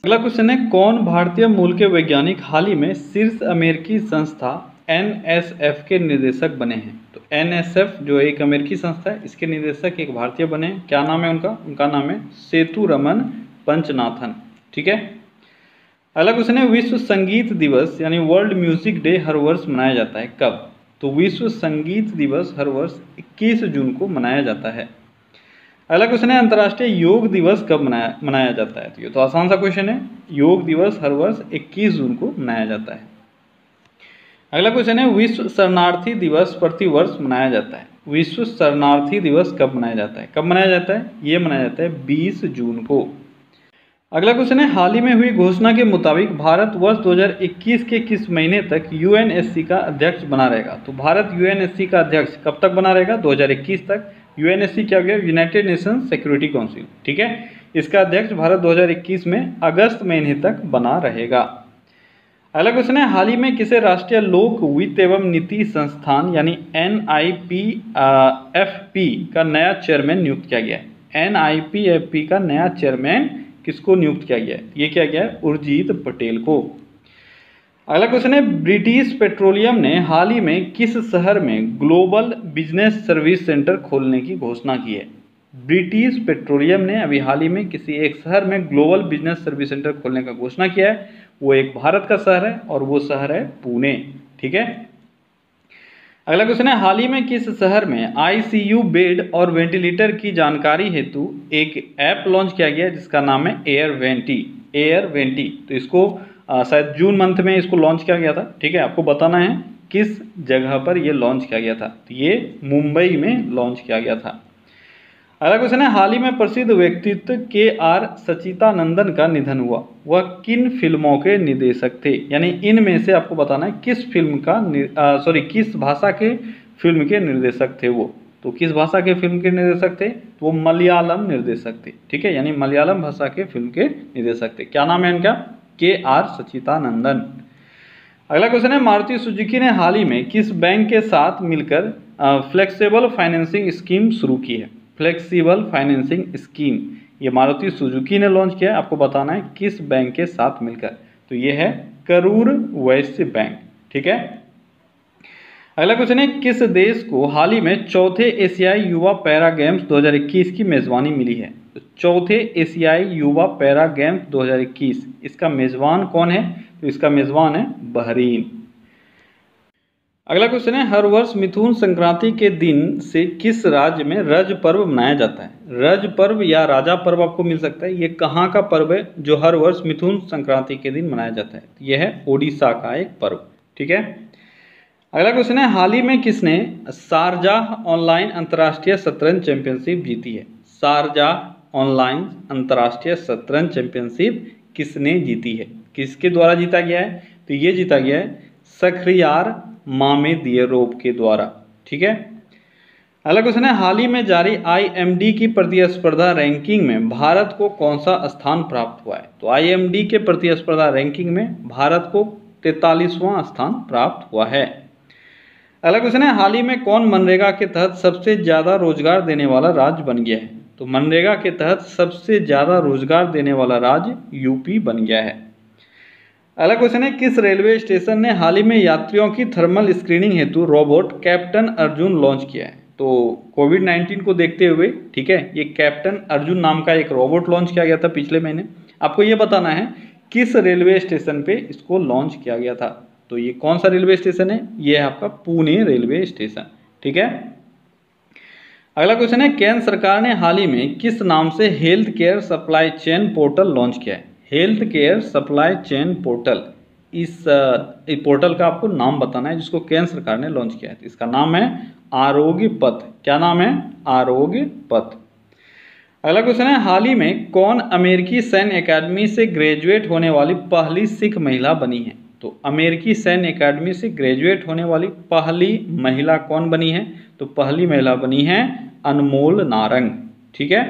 अगला क्वेश्चन है, कौन भारतीय मूल के वैज्ञानिक हाल ही में शीर्ष अमेरिकी संस्था NSF के निर्देशक बने हैं? तो NSF जो एक अमेरिकी संस्था है, इसके निर्देशक एक भारतीय बने हैं। क्या नाम है उनका? उनका नाम है सेतुरमन पंचनाथन। ठीक है, अगला क्वेश्चन है, विश्व संगीत दिवस यानी वर्ल्ड म्यूजिक डे हर वर्ष मनाया जाता है कब? तो विश्व संगीत दिवस हर वर्ष 21 जून को मनाया जाता है। अगला क्वेश्चन है, अंतर्राष्ट्रीय योग दिवस कब मनाया जाता है? तो ये तो आसान सा क्वेश्चन है, योग दिवस हर वर्ष 21 जून को मनाया जाता है। अगला क्वेश्चन है, विश्व शरणार्थी दिवस प्रतिवर्ष मनाया जाता है। विश्व शरणार्थी दिवस कब मनाया जाता है? कब मनाया जाता है? ये मनाया जाता है 20 जून को। अगला क्वेश्चन है, हाल ही में हुई घोषणा के मुताबिक भारत वर्ष 2021 के किस महीने तक UNSC का अध्यक्ष बना रहेगा? तो भारत UNSC का अध्यक्ष कब तक बना रहेगा? 2021 तक। UNSC क्या हो गया? United Nations security council. ठीक है, इसका अध्यक्ष भारत 2021 में अगस्त महीने तक बना रहेगा। अगला क्वेश्चन है, हाल ही में किसे राष्ट्रीय लोक वित्त एवं नीति संस्थान यानी NIPFP का नया चेयरमैन नियुक्त किया गया है? NIPFP का नया चेयरमैन किसको नियुक्त किया गया है? ये क्या गया है? उर्जित पटेल को। अगला क्वेश्चन है, ब्रिटिश पेट्रोलियम ने हाल ही में किस शहर में ग्लोबल बिजनेस सर्विस सेंटर खोलने की घोषणा की है? ब्रिटिश पेट्रोलियम ने अभी हाल ही में किसी एक शहर में ग्लोबल बिजनेस सर्विस सेंटर खोलने का घोषणा किया है। वो एक भारत का शहर है और वो शहर है पुणे। ठीक है, अगला क्वेश्चन है, हाल ही में किस शहर में ICU बेड और वेंटिलेटर की जानकारी हेतु एक ऐप लॉन्च किया गया है जिसका नाम है एयरवेंटी। तो इसको शायद जून मंथ में इसको लॉन्च किया गया था। ठीक है, आपको बताना है किस जगह पर ये लॉन्च किया गया था। तो ये मुंबई में लॉन्च किया गया था। अगला क्वेश्चन है, हाल ही में प्रसिद्ध व्यक्तित्व KR सच्चिदानंदन का निधन हुआ। वह किन फिल्मों के निर्देशक थे? यानी इनमें से आपको बताना है किस फिल्म का किस भाषा के फिल्म के निर्देशक थे वो। तो किस भाषा के फिल्म के निर्देशक थे? तो वो मलयालम निर्देशक थे। ठीक है, यानी मलयालम भाषा के फिल्म के निर्देशक थे। क्या नाम है इनका? KR सच्चिदानंदन। अगला क्वेश्चन है, मारुति सुजुकी ने हाल ही में किस बैंक के साथ मिलकर फ्लेक्सिबल फाइनेंसिंग स्कीम शुरू की है? फ्लेक्सिबल फाइनेंसिंग स्कीम ये मारुति सुजुकी ने लॉन्च किया है। आपको बताना है किस बैंक के साथ मिलकर। तो ये है करूर वैश्य बैंक। ठीक है, अगला क्वेश्चन है, किस देश को हाल ही में चौथे एशियाई युवा पैरा गेम्स 2021 की मेजबानी मिली है? तो चौथे एशियाई युवा पैरा गेम्स 2021 इसका मेजबान कौन है? तो इसका मेजबान है बहरीन। अगला क्वेश्चन है, हर वर्ष मिथुन संक्रांति के दिन से किस राज्य में रज पर्व मनाया जाता है? रज पर्व या राजा पर्व आपको मिल सकता है। ये कहाँ का पर्व है जो हर वर्ष मिथुन संक्रांति के दिन मनाया जाता है? यह है ओडिशा का एक पर्व। ठीक है, अगला क्वेश्चन है, हाल ही में किसने शारजाह ऑनलाइन अंतर्राष्ट्रीय शतरंज चैंपियनशिप जीती है? शारजाह ऑनलाइन अंतर्राष्ट्रीय शतरंज चैंपियनशिप किसने जीती है? किसके द्वारा जीता गया है? तो ये जीता गया है शख्रियार मामेदियरोव के द्वारा। ठीक है। अगला क्वेश्चन है, हाल ही में जारी IMD की प्रतिस्पर्धा रैंकिंग में भारत को कौन सा स्थान प्राप्त हुआ है? तो IMD के प्रतिस्पर्धा रैंकिंग में भारत को 43वां स्थान प्राप्त हुआ है। अगला क्वेश्चन है, हाल ही में कौन मनरेगा के तहत सबसे ज्यादा रोजगार देने वाला राज्य बन गया है? तो मनरेगा के तहत सबसे ज्यादा रोजगार देने वाला राज्य यूपी बन गया है। अगला क्वेश्चन है, किस रेलवे स्टेशन ने हाल ही में यात्रियों की थर्मल स्क्रीनिंग हेतु रोबोट कैप्टन अर्जुन लॉन्च किया है? तो कोविड-19 को देखते हुए, ठीक है, ये कैप्टन अर्जुन नाम का एक रोबोट लॉन्च किया गया था पिछले महीने। आपको ये बताना है किस रेलवे स्टेशन पे इसको लॉन्च किया गया था। तो ये कौन सा रेलवे स्टेशन है? ये है आपका पुणे रेलवे स्टेशन। ठीक है। अगला क्वेश्चन है, केंद्र सरकार ने हाल ही में किस नाम से health care supply chain portal launch किया है? Health care supply chain portal, इस पोर्टल का आपको नाम बताना है जिसको केंद्र सरकार ने लॉन्च किया है। इसका नाम है आरोग्य पथ। क्या नाम है? आरोग्य पथ। अगला क्वेश्चन है, हाल ही में कौन अमेरिकी सैन्य अकादमी से ग्रेजुएट होने वाली पहली सिख महिला बनी है? तो अमेरिकी सैन्य अकादमी से ग्रेजुएट होने वाली पहली महिला कौन बनी है? तो पहली महिला बनी है अनमोल नारंग। ठीक है।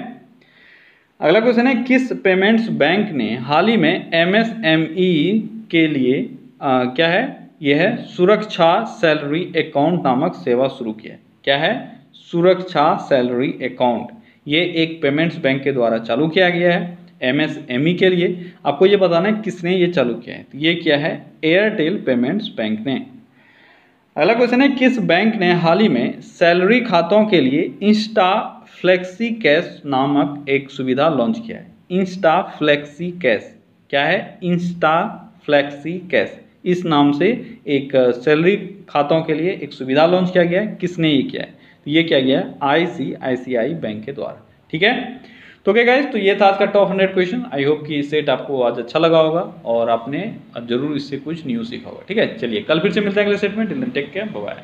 अगला क्वेश्चन है, किस पेमेंट्स बैंक ने हाल ही में MSME के लिए क्या है? यह है सुरक्षा सैलरी अकाउंट नामक सेवा शुरू किया है। क्या है? सुरक्षा सैलरी अकाउंट। ये एक पेमेंट्स बैंक के द्वारा चालू किया गया है MSME के लिए। आपको ये बताना है किसने ये चालू किया है। तो ये क्या है? एयरटेल पेमेंट्स बैंक ने। अगला क्वेश्चन है, किस बैंक ने हाल ही में सैलरी खातों के लिए इंस्टा फ्लेक्सी कैश नामक एक सुविधा लॉन्च किया है? Insta flexi cash. क्या है? इंस्टा फ्लेक्सी कैश, इस नाम से एक सैलरी खातों के लिए एक सुविधा लॉन्च किया गया है। किसने ये किया है? तो ये किया गया है ICICI बैंक के द्वारा। ठीक है। तो ओके गाइस, तो ये था आज का टॉप 100 क्वेश्चन। आई होप कि सेट आपको आज अच्छा लगा होगा और आपने जरूर इससे कुछ न्यू सीखा होगा। ठीक है, चलिए कल फिर से मिलते हैं अगले सेट में। Till then take care, bye bye.